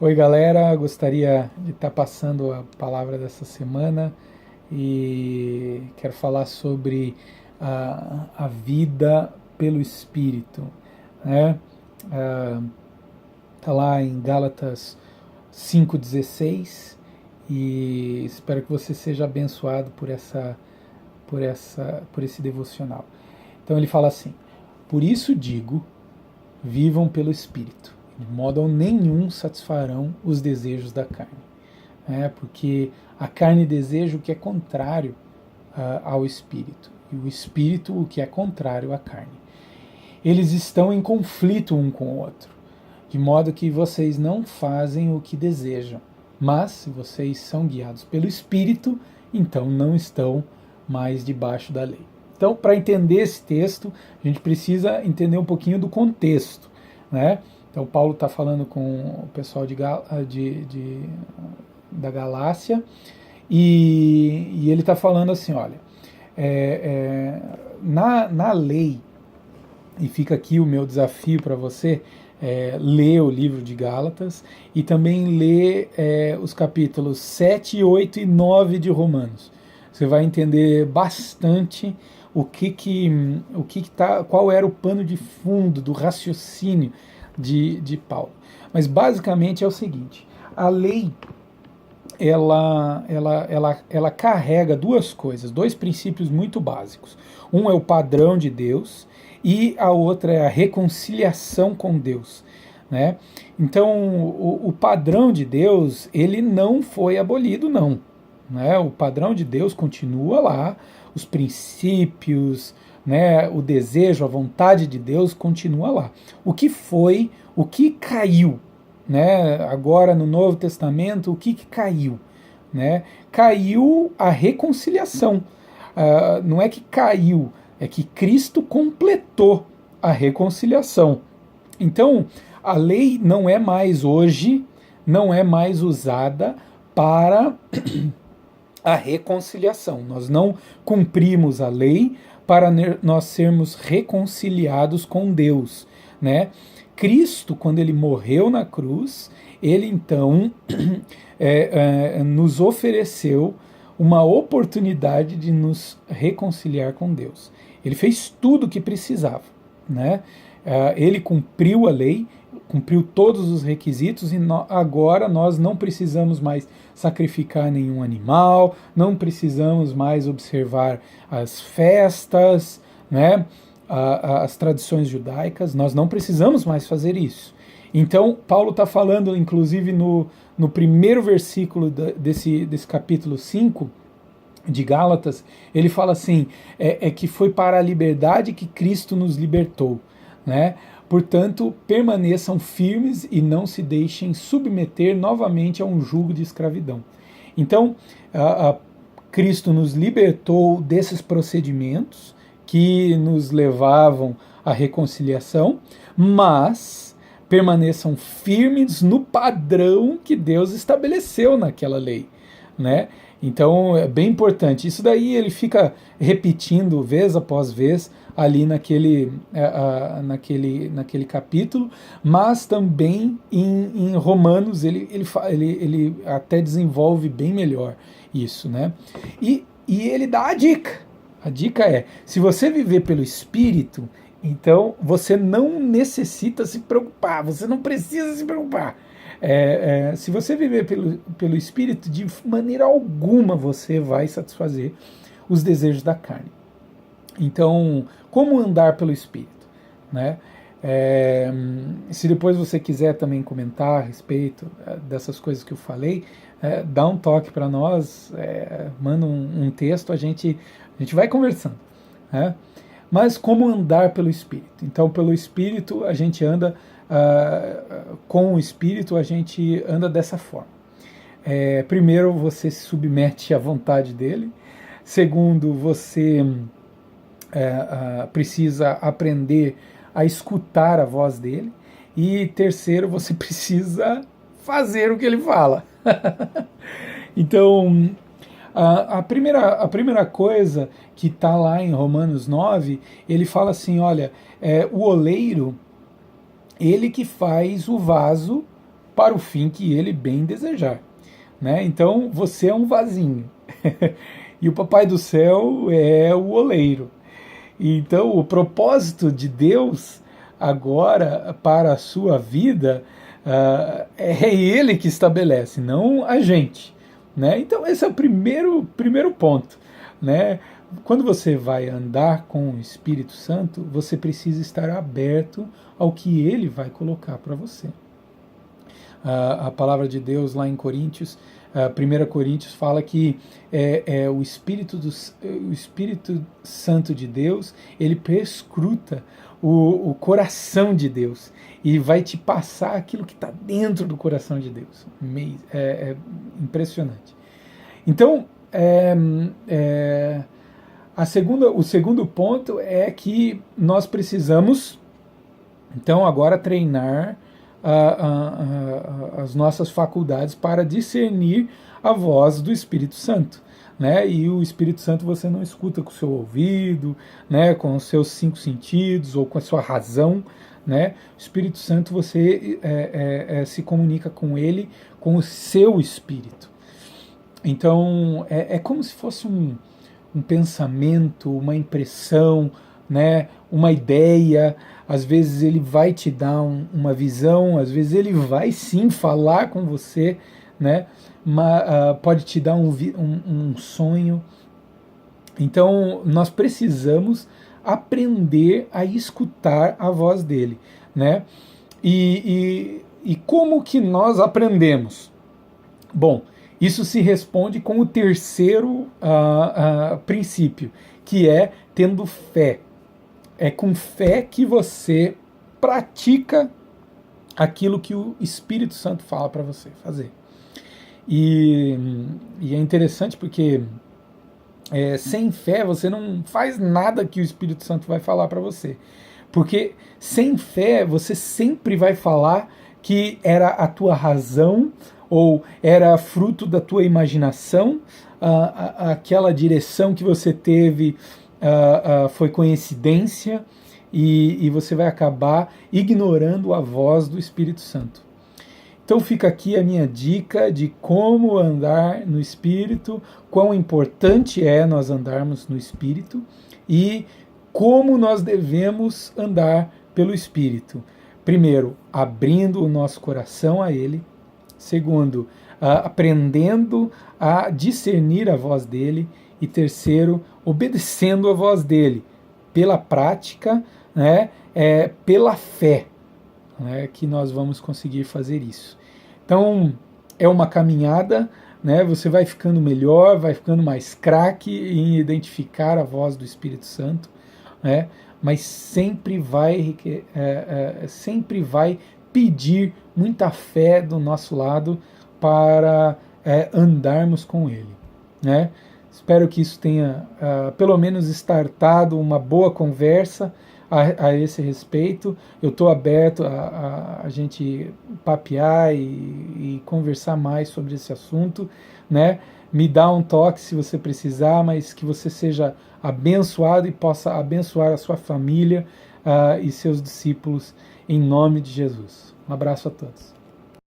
Oi, galera. Gostaria de estar passando a palavra dessa semana e quero falar sobre a vida pelo Espírito, né? Tá lá em Gálatas 5:16 e espero que você seja abençoado por esse devocional. Então ele fala assim: Por isso digo, vivam pelo Espírito. De modo nenhum satisfarão os desejos da carne. Porque a carne deseja o que é contrário ao Espírito, e o Espírito o que é contrário à carne. Eles estão em conflito um com o outro, de modo que vocês não fazem o que desejam. Mas, se vocês são guiados pelo Espírito, então não estão mais debaixo da lei. Então, para entender esse texto, a gente precisa entender um pouquinho do contexto, né? Então, Paulo está falando com o pessoal da Galácia e ele está falando assim, olha, na lei, e fica aqui o meu desafio para você, ler o livro de Gálatas e também ler os capítulos 7, 8 e 9 de Romanos. Você vai entender bastante qual era o pano de fundo do raciocínio de Paulo. Mas basicamente é o seguinte: a lei ela carrega duas coisas, dois princípios muito básicos. Um é o padrão de Deus e a outra é a reconciliação com Deus, né? Então, o padrão de Deus, ele não foi abolido, não, né? O padrão de Deus continua lá, os princípios, né, o desejo, a vontade de Deus continua lá. O que caiu, né? Agora no Novo Testamento, o que caiu, né? Caiu a reconciliação. Não é que caiu, é que Cristo completou a reconciliação. Então, a lei não é mais hoje, não é mais usada para a reconciliação. Nós não cumprimos a lei para nós sermos reconciliados com Deus, né? Cristo, quando ele morreu na cruz, ele então nos ofereceu uma oportunidade de nos reconciliar com Deus. Ele fez tudo o que precisava, né? Ele cumpriu a lei, cumpriu todos os requisitos e agora nós não precisamos mais sacrificar nenhum animal, não precisamos mais observar as festas, né? As tradições judaicas, nós não precisamos mais fazer isso. Então, Paulo está falando, inclusive, no primeiro versículo desse capítulo 5 de Gálatas, ele fala assim, que foi para a liberdade que Cristo nos libertou, né? Portanto, permaneçam firmes e não se deixem submeter novamente a um jugo de escravidão. Então, Cristo nos libertou desses procedimentos que nos levavam à reconciliação, mas permaneçam firmes no padrão que Deus estabeleceu naquela lei, né? Então é bem importante. Isso daí ele fica repetindo vez após vez ali naquele capítulo, mas também em Romanos ele até desenvolve bem melhor isso, né? E ele dá a dica. A dica é: se você viver pelo Espírito, então você não necessita se preocupar, você não precisa se preocupar. Se você viver pelo Espírito, de maneira alguma você vai satisfazer os desejos da carne. Então, como andar pelo Espírito, né? Se depois você quiser também comentar a respeito dessas coisas que eu falei, dá um toque para nós, manda um texto, a gente vai conversando, né? Mas como andar pelo Espírito? Então, pelo Espírito a gente anda, com o Espírito a gente anda dessa forma. Primeiro, você se submete à vontade dele. Segundo, você precisa aprender a escutar a voz dele. E terceiro, você precisa fazer o que ele fala. Então, a primeira coisa que está lá em Romanos 9, ele fala assim, olha, o oleiro, ele que faz o vaso para o fim que ele bem desejar. Né? Então você é um vasinho e o Papai do Céu é o oleiro. Então o propósito de Deus agora para a sua vida é Ele que estabelece, não a gente. Né? Então esse é o primeiro ponto. Né? Quando você vai andar com o Espírito Santo, você precisa estar aberto ao que Ele vai colocar para você. A palavra de Deus lá em Coríntios, 1 Coríntios fala que o Espírito Santo de Deus, ele perscruta o coração de Deus e vai te passar aquilo que está dentro do coração de Deus. É impressionante. Então, o segundo ponto é que nós precisamos, então, agora treinar as nossas faculdades para discernir a voz do Espírito Santo. Né? E o Espírito Santo você não escuta com o seu ouvido, né? Com os seus 5 sentidos ou com a sua razão. Né? O Espírito Santo você se comunica com ele com o seu espírito. Então é como se fosse um pensamento, uma impressão, né? Uma ideia. Às vezes ele vai te dar uma visão, às vezes ele vai sim falar com você, né? Pode te dar um sonho. Então nós precisamos aprender a escutar a voz dele, né? E como que nós aprendemos? Bom, isso se responde com o terceiro princípio, que é tendo fé. É com fé que você pratica aquilo que o Espírito Santo fala para você fazer. E é interessante porque sem fé você não faz nada que o Espírito Santo vai falar para você. Porque sem fé você sempre vai falar que era a tua razão ou era fruto da tua imaginação, aquela direção que você teve foi coincidência e você vai acabar ignorando a voz do Espírito Santo. Então fica aqui a minha dica de como andar no Espírito, quão importante é nós andarmos no Espírito e como nós devemos andar pelo Espírito. Primeiro, abrindo o nosso coração a Ele. Segundo, aprendendo a discernir a voz dele. E terceiro, obedecendo a voz dele pela prática, né, pela fé, né, que nós vamos conseguir fazer isso. Então, é uma caminhada, né, você vai ficando melhor, vai ficando mais craque em identificar a voz do Espírito Santo, né, mas sempre vai pedir muita fé do nosso lado para andarmos com ele, né? Espero que isso tenha pelo menos startado uma boa conversa a esse respeito. Eu estou aberto a gente papear e conversar mais sobre esse assunto, né? Me dá um toque se você precisar, mas que você seja abençoado e possa abençoar a sua família e seus discípulos em nome de Jesus. Um abraço a todos.